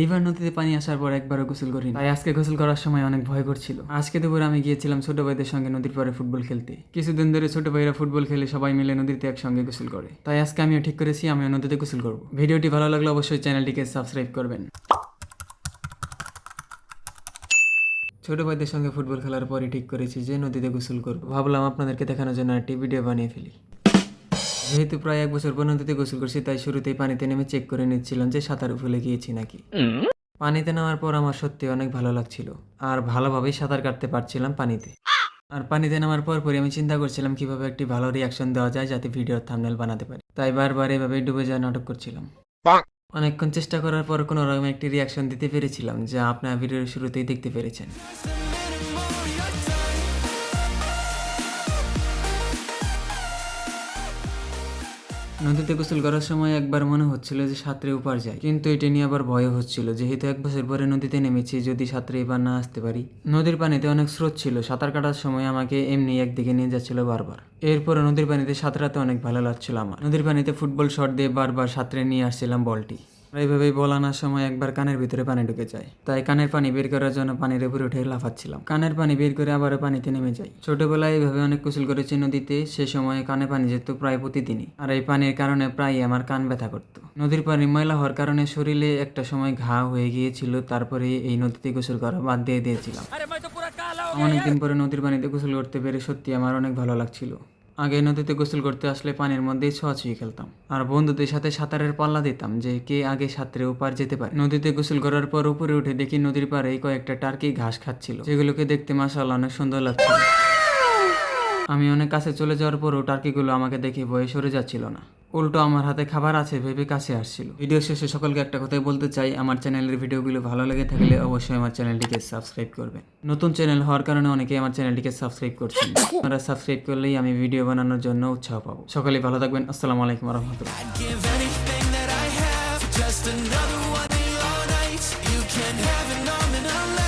এইবার নদীতে পানি আসার পর একবারও গোসল করিনি, তাই আজকে গোসল করার সময় অনেক ভয় করছিল। আজকে দুপুরে আমি গিয়েছিলাম ছোট ভাইদের সঙ্গে নদীর পাড়ে ফুটবল খেলতে। কিছুদিন ধরে ছোট ভাইরা ফুটবল খেলে সবাই মিলে নদীতে একসঙ্গে গোসল করে, তাই আজকে আমিও ঠিক করেছি আমিও নদীতে গোসল করব। ভিডিওটি ভালো লাগলে অবশ্যই চ্যানেলটিকে সাবস্ক্রাইব করবেন। ছোট ভাইদের সঙ্গে ফুটবল খেলার পরই ঠিক করেছি যে নদীতে গোসল করব। ভাবলাম আপনাদেরকে দেখানোর জন্য একটি ভিডিও বানিয়ে ফেলি। যেহেতু প্রায় 1 বছর পর নদীতে গোসল করছি, তাই শুরুতেই পানিতে নেমে চেক করে নিচ্ছিলাম যে সাঁতার ভুলে গিয়েছি নাকি। পানিতে নামার পর আমার সত্যি অনেক ভালো লাগছিল, আর ভালোভাবেই সাঁতার কাটতে পারছিলাম পানিতে। আর পানিতে নামার পরই আমি চিন্তা করছিলাম কিভাবে একটি ভালো রিয়াকশন দেওয়া যায় যাতে ভিডিওর থাম্বনেল বানাতে পারি। তাই বারবার এভাবে ডুবে যাওয়ার নাটক করছিলাম। অনেকক্ষণ চেষ্টা করার পর কোনো রকম একটি রিয়াকশন দিতে পেরেছিলাম, যা আপনার ভিডিওর শুরুতেই দেখতে পেরেছেন। নদীতে গোসল করার সময় একবার মনে হচ্ছিল যে সাঁতরে উপার যায়, কিন্তু এটা নিয়ে আবার ভয় হচ্ছিল, যেহেতু 1 বছর পরে নদীতে নেমেছি, যদি সাঁতরে এবার না আসতে পারি। নদীর পানিতে অনেক স্রোত ছিল, সাঁতার কাটার সময় আমাকে এমনি একদিকে নিয়ে যাচ্ছিল বারবার। এরপরে নদীর পানিতে সাঁতরাতে অনেক ভালো লাগছিল আমার। নদীর পানিতে ফুটবল শট দিয়ে বারবার সাঁতরে নিয়ে আসছিলাম বলটি। এইভাবেই বল আনার সময় একবার কানের ভিতরে পানি ঢুকে যায়, তাই কানের পানি বের করার জন্য পানির উপরে উঠে লাফাচ্ছিলাম। কানের পানি বের করে আবারও পানিতে নেমে যাই। ছোটবেলায় এইভাবে অনেক গোসল করেছি নদীতে, সে সময় কানে পানি যেত প্রায় প্রতিদিনই, আর এই পানির কারণে প্রায় আমার কান ব্যথা করতো। নদীর পানি ময়লা হওয়ার কারণে শরীরে একটা সময় ঘা হয়ে গিয়েছিল, তারপরে এই নদীতে গোসল করা বাদ দিয়ে দিয়েছিলাম। অনেকদিন পরে নদীর পানিতে গোসল করতে পেরে সত্যি আমার অনেক ভালো লাগছিল। আগে নদীতে গোসল করতে আসলে পানির মধ্যেই ছোঁয়াছুঁয়ি খেলতাম, আর বন্ধুদের সাথে সাঁতারের পাল্লা দিতাম যে কে আগে সাঁতরে ওপার যেতে পারে। নদীতে গোসল করার পর উপরে উঠে দেখি নদীর পাড়ে কয়েকটা টার্কি ঘাস খাচ্ছিল, যেগুলোকে দেখতে মাশাআল্লাহ অনেক সুন্দর লাগছিল। আমি অনেক কাছে চলে যাওয়ার পরও টার্কিগুলো আমাকে দেখে ভয়ে সরে যাচ্ছিল না, উল্টো আমার হাতে খাবার আছে ভেবে কাছে আসছিল। ভিডিও শেষে সকলকে একটা কথাই বলতে চাই, আমার চ্যানেলের ভিডিওগুলো ভালো লেগে থাকলে অবশ্যই আমার চ্যানেলটিকে সাবস্ক্রাইব করবেন। নতুন চ্যানেল হওয়ার কারণে অনেকেই আমার চ্যানেলটিকে সাবস্ক্রাইব করছেন। আপনারা সাবস্ক্রাইব করলেই আমি ভিডিও বানানোর জন্য উৎসাহ পাবো। সকলেই ভালো থাকবেন। আসসালামু আলাইকুম ওয়া রাহমাতুল্লাহ। I'd give anything that I have for just another one of your nights. You can have an arm and a leg.